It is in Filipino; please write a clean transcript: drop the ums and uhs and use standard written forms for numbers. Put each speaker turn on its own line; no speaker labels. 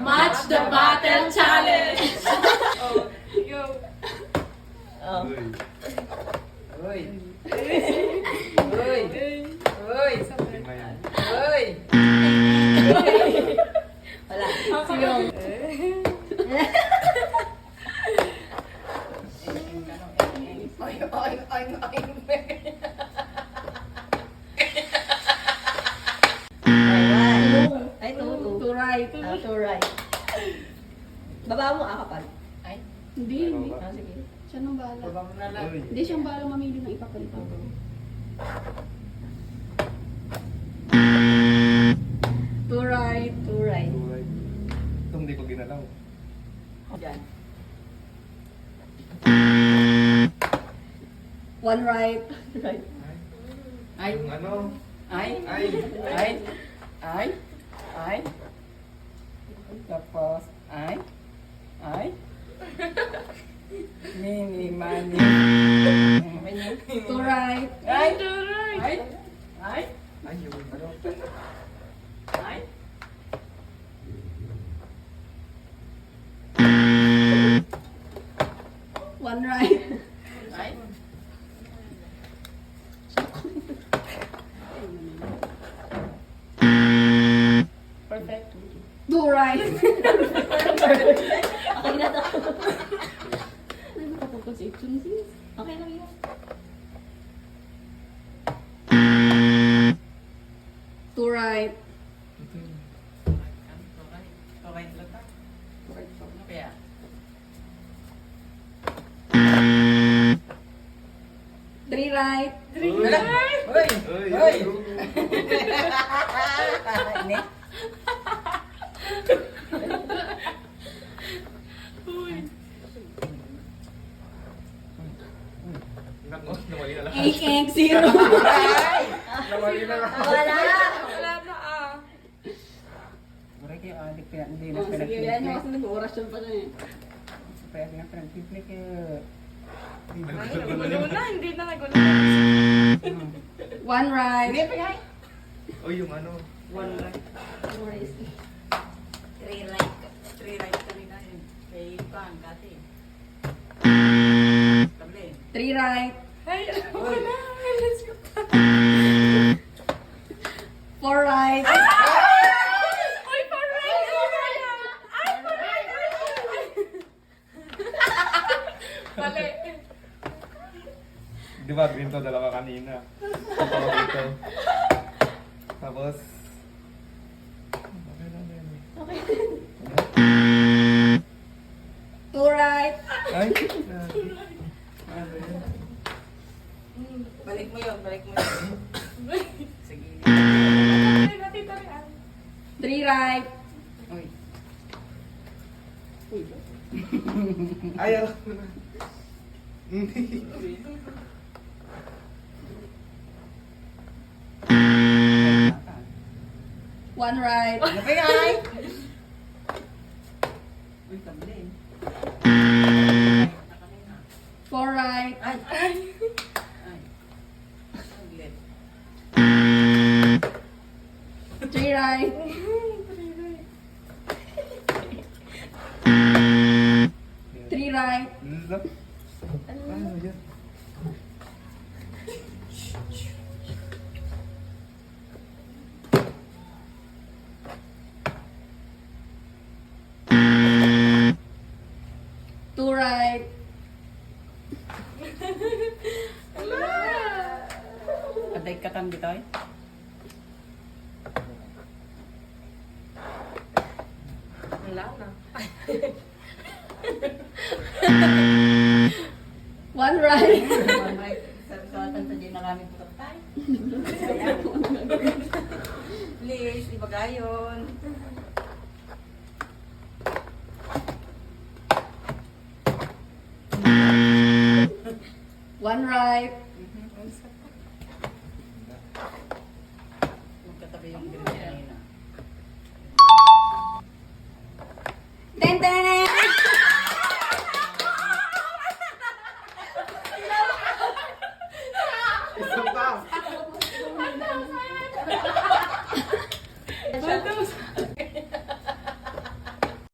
Match the Battle Challenge!
Oh, go.
Oh.
Uy. Uy. Uy. Uy.
Wala. Siyong.
Oy, oy, oy, oy.
Ay, two.
To right.
Two right. Baba mo, kapal.
Ay,
Hindi, hindi.
Oh, sige.
Siya nang bahala.
baba mo na lang.
Hindi siyang bahala mamili ng ipapalit ko. To right.
Two right.
Ito hindi ko ginalaw.
Diyan.
One right.
Right.
Ay,
Yung ano?
ay,
Ay!
ay, ay, ay. Tapos, ay, ay. Mini, mani.
To right.
Ay, ay, ay,
Ay, yung ano?
ay.
One right.
Ay. Perfect.
Two right.
Okay na to.
Nagpapapag sa action sis.
Okay lang yun.
Two right.
Okay lang ta. Ano kaya?
Three right.
Uy! Uy!
Uy!
Uy! Ne?
Nako, nawali na lang.
Egg, zero.
Ay!
Nawali na lang.
Wala.
Wala na ah.
Balik yung adik kaya hindi na
Oh, sige, yan yung kasi nag-orasyon pa na eh.
Kaya nga pinag-piplik
Ay, nagulo na. Hindi na nagulo.
One right.
Hindi pa nga.
Uy, yung ano?
One right.
Two right.
Three right. Three right kanina yun. Kay Pang, kati. Tabli.
Three right.
Ay, alam ko na. Let's go.
Four right.
Ay, correct! Ay, correct! Mali.
Di ba, green to, dalawa kanina. Ito ko dito. Tapos... Okay lang yan.
Okay.
Two right.
Ay!
Balik mo yun, balik mo yun. Sige.
Ay, natitarian.
Three right.
Uy.
Ay, alam ko na. Hindi.
One right.
Ano pa yan? Ay! Uy, tabli.
Four right.
Ay! Ay! Ay! Tablet.
Three right. Three right.
Ano yan?
Two right.
Aday ka tam dito eh.
Wala na.
One right.
Sa tanta din na kami putok tayo. Please, di ba gayon?
One right.